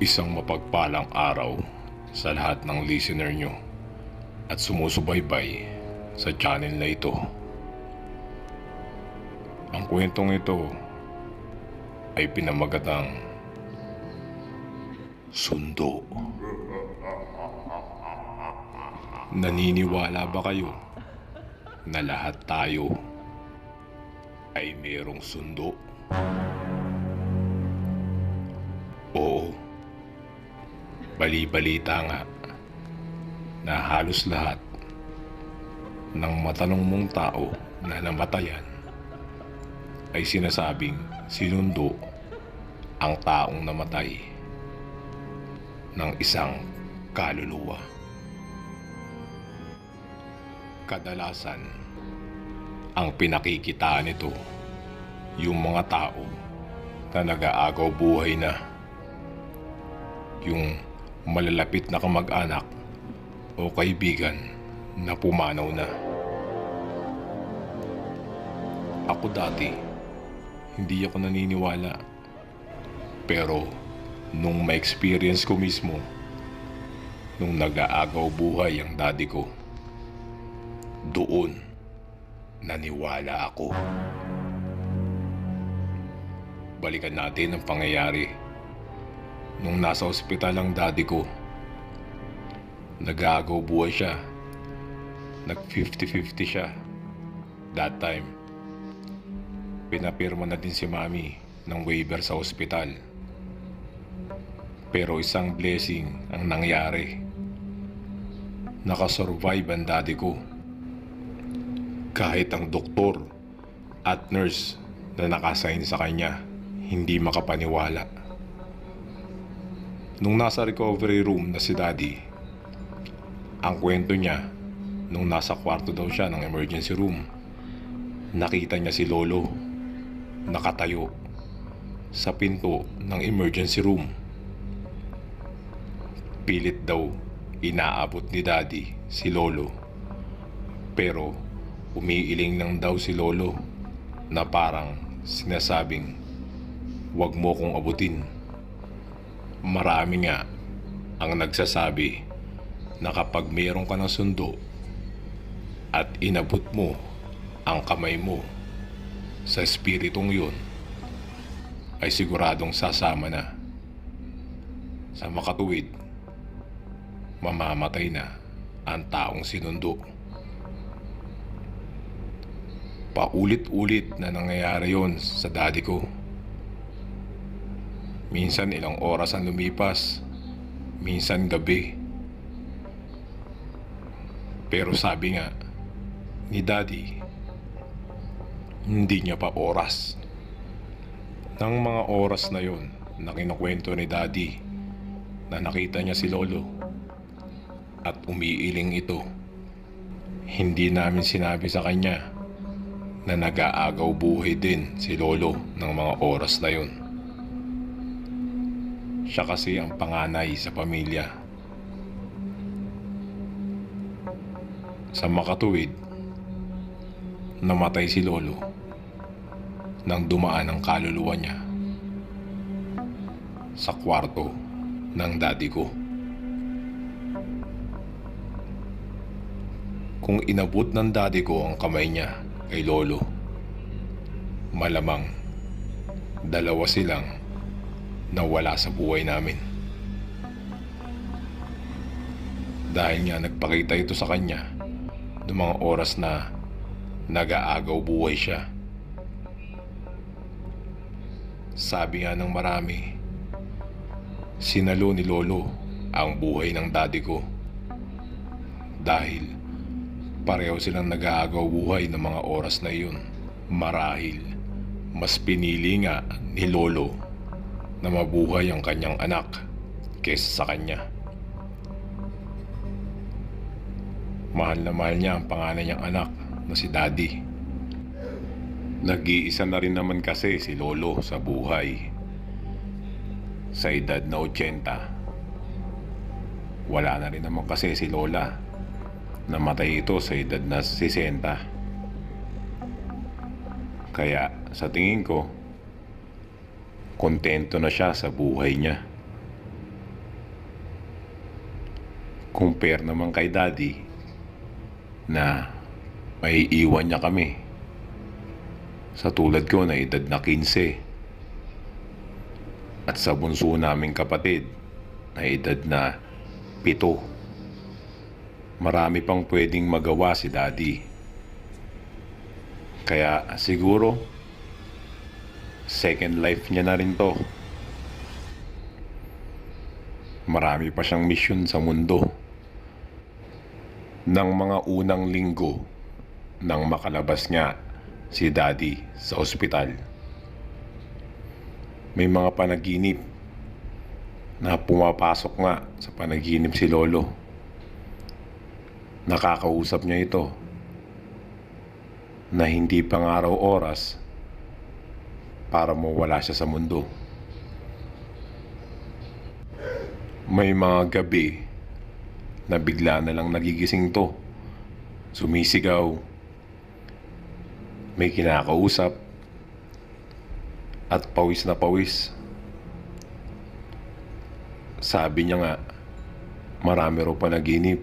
Isang mapagpalang araw sa lahat ng listener nyo at sumusubaybay sa channel na ito. Ang kwentong ito ay pinamagatang Sundo. Naniniwala ba kayo na lahat tayo ay mayroong sundo? Oo, bali-balita nga na halos lahat ng matanong mong tao na namatayan ay sinasabing sinundo ang taong namatay ng isang kaluluwa. Kadalasan, ang pinakikitaan nito yung mga tao na nag-aagaw buhay na, yung malalapit na kamag-anak o kaibigan na pumanaw na. Ako dati, hindi ako naniniwala. Pero nung ma-experience ko mismo, nung nag-aagaw buhay ang daddy ko, doon naniwala ako. Balikan natin ang pangyayari. Nung nasa ospital ang daddy ko, nag-aagaw buhay siya. Nag 50-50 siya. That time, pinapirma na din si mami ng waiver sa ospital. Pero isang blessing ang nangyari. Nakasurvive ang daddy ko. Kahit ang doktor at nurse na nakasign sa kanya, hindi makapaniwala. Nung nasa recovery room na si daddy, ang kwento niya, nung nasa kwarto daw siya ng emergency room, nakita niya si lolo nakatayo sa pinto ng emergency room. Pilit daw inaabot ni daddy si lolo, pero umiiling lang daw si lolo na parang sinasabing, "Wag mo kong abutin." Marami nga ang nagsasabi na kapag mayroon ka ng sundo at inabot mo ang kamay mo sa espiritong yun, ay siguradong sasama na. Sa makatuwid, mamamatay na ang taong sinundo. Paulit-ulit na nangyayari yon sa daddy ko. Minsan ilang oras ang lumipas, minsan gabi. Pero sabi nga ni daddy, hindi niya pa oras. Nang mga oras na yon na kinukwento ni daddy na nakita niya si lolo at umiiling ito, hindi namin sinabi sa kanya na nag-aagaw buhay din si lolo ng mga oras na yon. Siya kasi ang panganay sa pamilya. Sa makatuwid, namatay si lolo nang dumaan ang kaluluwa niya sa kwarto ng daddy ko. Kung inabot ng daddy ko ang kamay niya kay lolo, malamang dalawa silang nawala sa buhay namin. Dahil nga nagpakita ito sa kanya ng mga oras na nag-aagaw buhay siya. Sabi nga ng marami, sinalo ni lolo ang buhay ng daddy ko dahil pareho silang nag-aagaw buhay ng mga oras na iyon. Marahil mas pinili nga ni lolo na mabuhay ang kanyang anak kaysa sa kanya. Mahal na mahal niya ang panganay niyang anak na si daddy. Nag-iisa na rin naman kasi si lolo sa buhay. Sa edad na 80, wala na rin naman kasi si lola. Namatay ito sa edad na 60. Kaya sa tingin ko, kontento na siya sa buhay niya. Compare naman kay daddy na may iwan niya kami. Sa tulad ko na edad na 15. At sa bunso naming kapatid na edad na 7. Marami pang pwedeng magawa si daddy. Kaya siguro second life niya na rin to. Marami pa siyang mission sa mundo. Nang mga unang linggo nang makalabas nga si daddy sa ospital, may mga panaginip na pumapasok nga sa panaginip si lolo. Nakakausap niya ito na hindi pangaraw oras para mawala siya sa mundo. May mga gabi na bigla na lang nagigising to, sumisigaw, may kinakausap, at pawis na pawis. Sabi niya nga, marami raw panaginip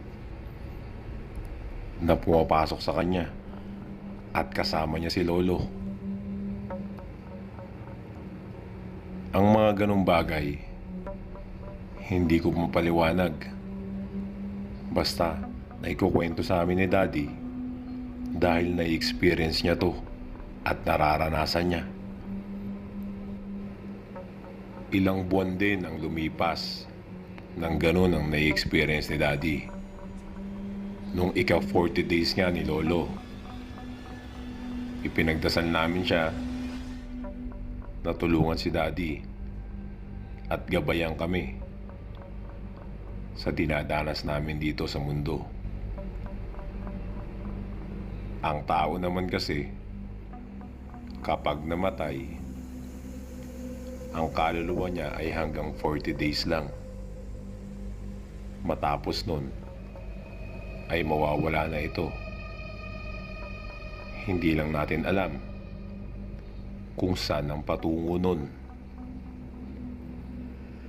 na pumapasok sa kanya at kasama niya si lolo. Ang mga ganong bagay, hindi ko mapaliwanag. Basta, naikukwento sa amin ni daddy dahil na-experience niya to at nararanasan niya. Ilang buwan din ang lumipas nang ganun ang na-experience ni daddy. Nung ika-40 days nga ni lolo, ipinagdasal namin siya na tulungan si daddy at gabayan kami sa dinadanas namin dito sa mundo. Ang tao naman kasi, kapag namatay, ang kaluluwa niya ay hanggang 40 days lang. Matapos nun, ay mawawala na ito. Hindi lang natin alam kung saan ang patungo nun.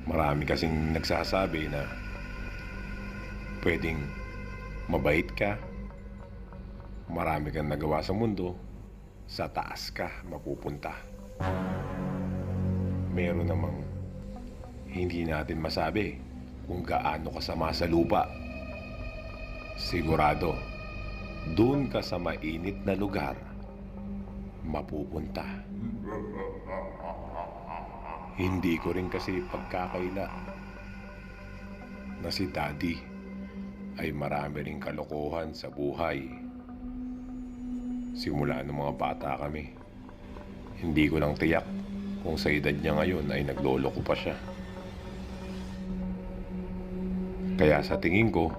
Marami kasing nagsasabi na pwedeng mabait ka, marami kang nagawa sa mundo, sa taas ka mapupunta. Meron namang hindi natin masabi kung gaano kasama sa lupa. Sigurado, doon ka sa mainit na lugar mapupunta. Hindi ko rin kasi pagkakaila na si daddy ay marami ring kalokohan sa buhay. Simula nung mga bata kami, hindi ko lang tiyak kung sa edad niya ngayon ay nagloloko pa siya. Kaya sa tingin ko,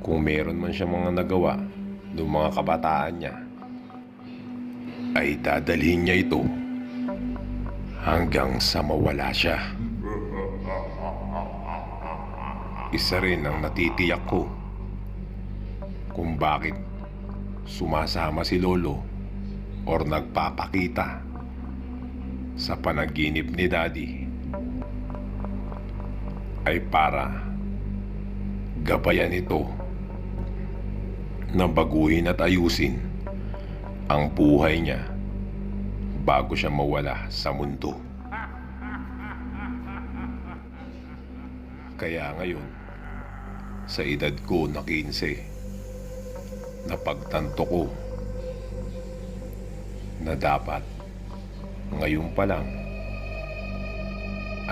kung meron man siya mga nagawa noong mga kabataan niya, ay dadalhin niya ito hanggang sa mawala siya. Isa rin ang natitiyak ko kung bakit sumasama si lolo or nagpapakita sa panaginip ni daddy ay para gabayan ito na baguhin at ayusin ang buhay niya bago siya mawala sa mundo. Kaya ngayon, sa edad ko na 15, napagtanto ko na dapat ngayon pa lang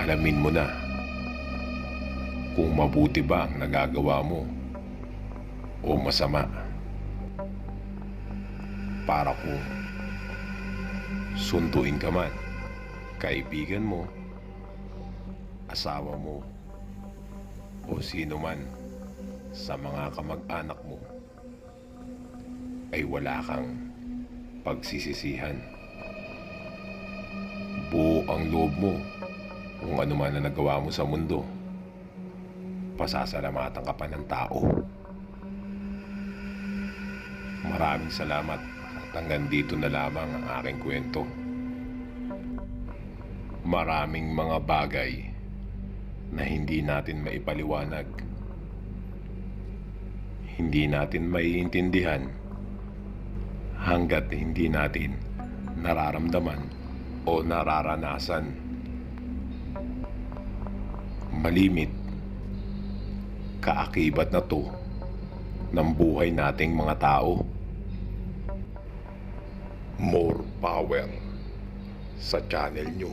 alamin mo na kung mabuti ba ang nagagawa mo o masama, para kung sunduin ka man, kaibigan mo, asawa mo, o sino man sa mga kamag-anak mo, ay wala kang pagsisisihan. Buo ang loob mo kung ano man na nagawa mo sa mundo. Pasasalamatan ka pa ng tao. Maraming salamat at hanggang dito na lamang ang aking kwento. Maraming mga bagay na hindi natin maipaliwanag hindi natin maiintindihan hanggat hindi natin nararamdaman o nararanasan. Malimit, kaakibat na to ng buhay nating mga tao. More power sa channel nyo.